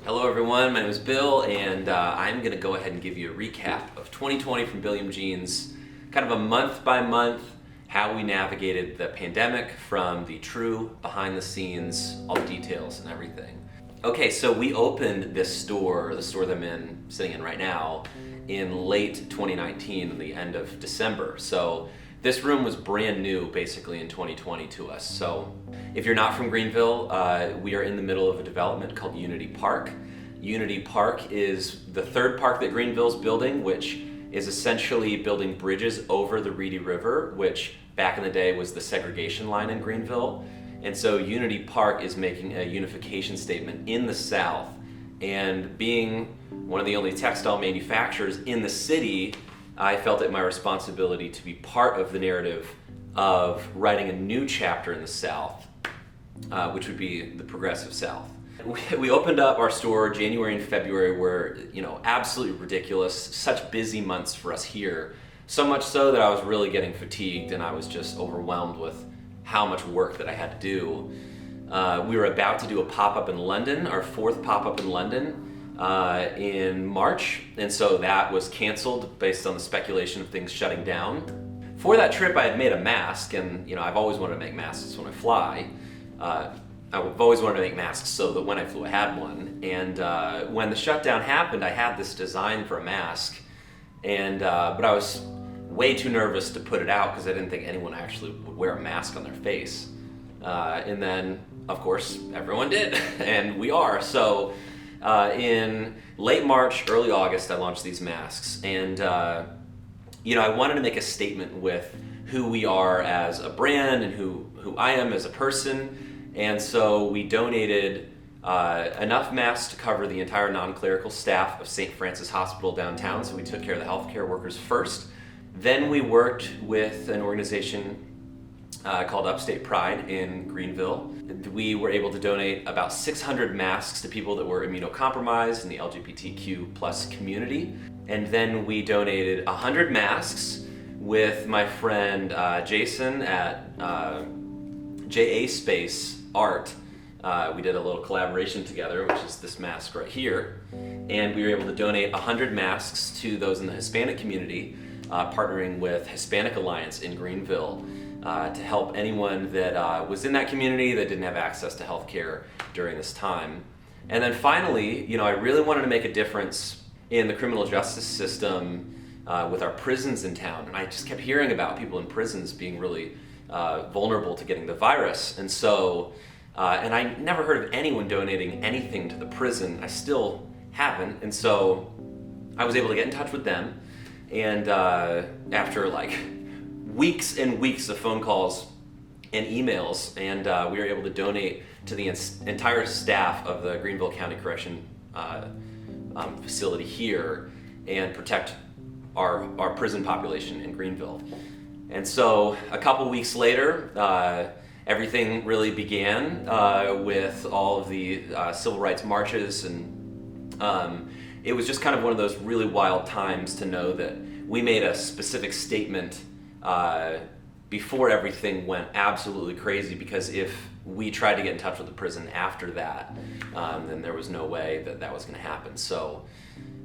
Hello everyone, my name is Bill, and I'm going to go ahead and give you a recap of 2020 from Billiam Jeans, kind of a month by month, how we navigated the pandemic from the true behind the scenes, all the details and everything. Okay, so we opened this store, the store that I'm sitting in right now, in late 2019, in the end of December. So this room was brand new basically in 2020 to us. So if you're not from Greenville, we are in the middle of a development called Unity Park. Unity Park is the third park that Greenville's building, which is essentially building bridges over the Reedy River, which back in the day was the segregation line in Greenville. And so Unity Park is making a unification statement in the South. And being one of the only textile manufacturers in the city, I felt it my responsibility to be part of the narrative of writing a new chapter in the South, which would be the progressive South. We opened up our store January and February were, absolutely ridiculous, such busy months for us here. So much so that I was really getting fatigued and I was just overwhelmed with how much work that I had to do. We were about to do a pop-up in London, our fourth pop-up in London, in March, and so that was canceled based on the speculation of things shutting down. For that trip, I had made a mask, and I've always wanted to make masks when I fly. I've always wanted to make masks so that when I flew, I had one. And when the shutdown happened, I had this design for a mask, and but I was way too nervous to put it out because I didn't think anyone actually would wear a mask on their face. And then, of course, everyone did, and we are. So in late March, early August, I launched these masks, and I wanted to make a statement with who we are as a brand and who I am as a person. And so we donated enough masks to cover the entire non-clerical staff of St. Francis Hospital downtown. So we took care of the healthcare workers first. Then we worked with an organization called Upstate Pride in Greenville. We were able to donate about 600 masks to people that were immunocompromised in the LGBTQ plus community. And then we donated 100 masks with my friend Jason at JA Space Art. We did a little collaboration together, which is this mask right here. And we were able to donate 100 masks to those in the Hispanic community, partnering with Hispanic Alliance in Greenville to help anyone that was in that community that didn't have access to healthcare during this time. And then finally, I really wanted to make a difference in the criminal justice system with our prisons in town. And I just kept hearing about people in prisons being really vulnerable to getting the virus. And so, and I never heard of anyone donating anything to the prison. I still haven't. And so I was able to get in touch with them. And after weeks and weeks of phone calls and emails, and we were able to donate to the entire staff of the Greenville County Correction facility here and protect our prison population in Greenville. And so a couple weeks later, everything really began with all of the civil rights marches, and it was just kind of one of those really wild times to know that we made a specific statement before everything went absolutely crazy, because if we tried to get in touch with the prison after that, then there was no way that was going to happen. So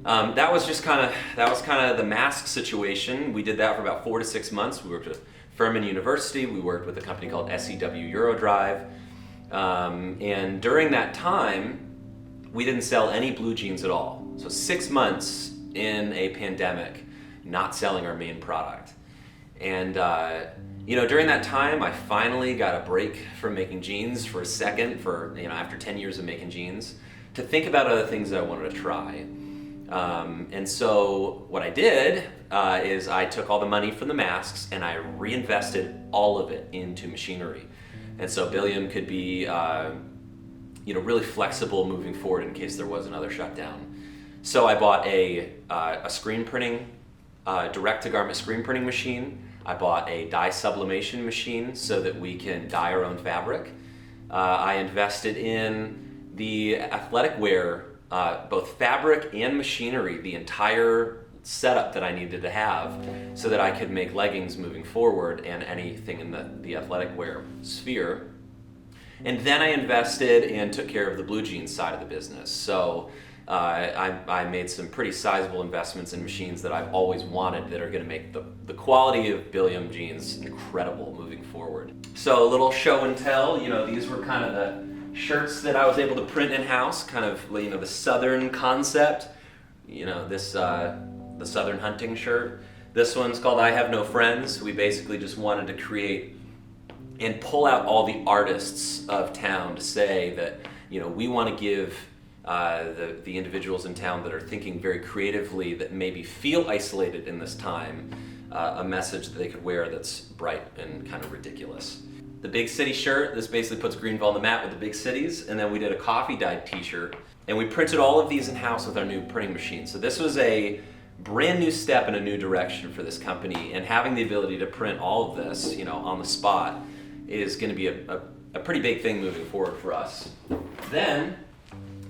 that was kind of the mask situation. We did that for about 4 to 6 months. We worked with Furman University. We worked with a company called SEW Eurodrive. And during that time, we didn't sell any blue jeans at all. So 6 months in a pandemic, not selling our main product. And during that time, I finally got a break from making jeans for a second, after 10 years of making jeans, to think about other things that I wanted to try. And so what I did is I took all the money from the masks and I reinvested all of it into machinery. And so Billiam could be really flexible moving forward in case there was another shutdown. So I bought a screen printing, direct-to-garment screen printing machine. I bought a dye sublimation machine so that we can dye our own fabric. I invested in the athletic wear, both fabric and machinery, the entire setup that I needed to have so that I could make leggings moving forward and anything in the athletic wear sphere. And then I invested and took care of the blue jeans side of the business. So I made some pretty sizable investments in machines that I've always wanted that are going to make the quality of Billiam jeans incredible moving forward. So a little show and tell, these were kind of the shirts that I was able to print in-house, kind of, the Southern concept, the Southern hunting shirt. This one's called I Have No Friends. We basically just wanted to create and pull out all the artists of town to say that, we want to give the individuals in town that are thinking very creatively, that maybe feel isolated in this time, a message that they could wear that's bright and kind of ridiculous. The Big City shirt, this basically puts Greenville on the map with the big cities, and then we did a coffee dyed t-shirt, and we printed all of these in-house with our new printing machine. So this was a brand new step in a new direction for this company, and having the ability to print all of this, on the spot is going to be a pretty big thing moving forward for us. Then,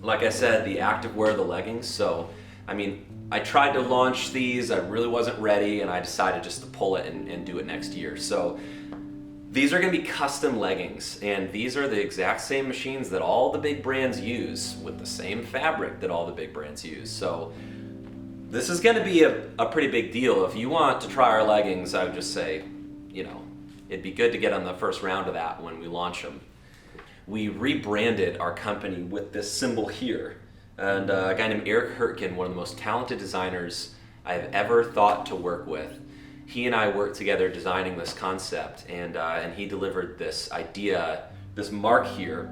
like I said, the Activewear, the leggings. So, I tried to launch these, I really wasn't ready, and I decided just to pull it and do it next year. So, these are going to be custom leggings, and these are the exact same machines that all the big brands use with the same fabric that all the big brands use. So, this is going to be a pretty big deal. If you want to try our leggings, I would just say, it'd be good to get on the first round of that when we launch them. We rebranded our company with this symbol here. And a guy named Eric Hurtgen, one of the most talented designers I've ever thought to work with, he and I worked together designing this concept, and he delivered this idea, this mark here,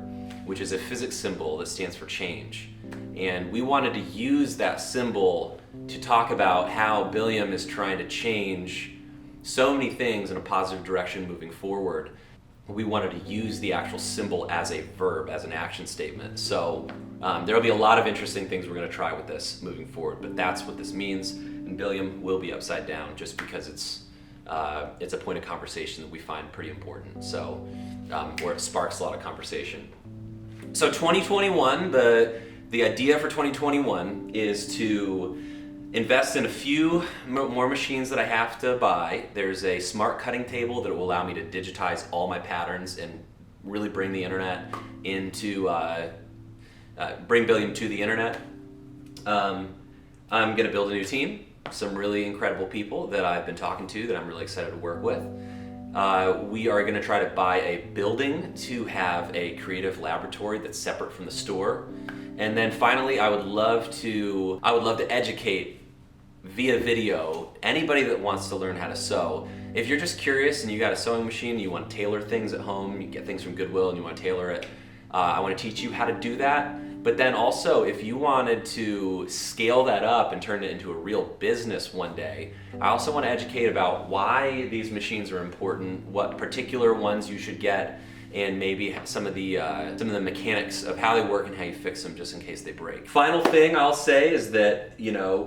which is a physics symbol that stands for change. And we wanted to use that symbol to talk about how Billiam is trying to change so many things in a positive direction moving forward. We wanted to use the actual symbol as a verb, as an action statement. So there will be a lot of interesting things we're going to try with this moving forward, but that's what this means. And Billiam will be upside down just because it's a point of conversation that we find pretty important. So, or it sparks a lot of conversation. So 2021, the idea for 2021 is to invest in a few more machines that I have to buy. There's a smart cutting table that will allow me to digitize all my patterns and really bring the internet bring Billiam to the internet. I'm going to build a new team, some really incredible people that I've been talking to that I'm really excited to work with. We are going to try to buy a building to have a creative laboratory that's separate from the store. And then finally, I would love to educate via video anybody that wants to learn how to sew. If you're just curious and you got a sewing machine, you want to tailor things at home, you get things from Goodwill and you want to tailor it, I want to teach you how to do that. But then also, if you wanted to scale that up and turn it into a real business one day, I also want to educate about why these machines are important, what particular ones you should get, and maybe some of the mechanics of how they work and how you fix them just in case they break. Final thing I'll say is that,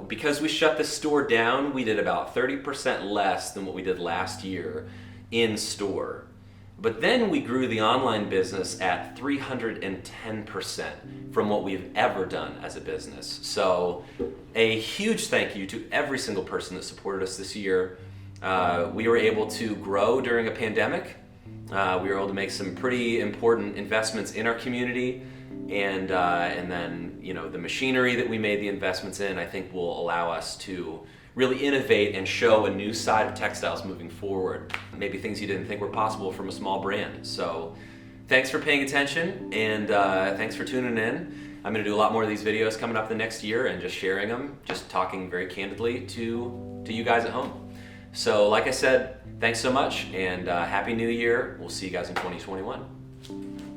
because we shut the store down, we did about 30% less than what we did last year in store. But then we grew the online business at 310% from what we've ever done as a business. So a huge thank you to every single person that supported us this year. We were able to grow during a pandemic. We were able to make some pretty important investments in our community, and then the machinery that we made the investments in, I think, will allow us to really innovate and show a new side of textiles moving forward. Maybe things you didn't think were possible from a small brand. So thanks for paying attention, and thanks for tuning in. I'm going to do a lot more of these videos coming up the next year and just sharing them, just talking very candidly to you guys at home. So like I said, thanks so much, and Happy New Year. We'll see you guys in 2021.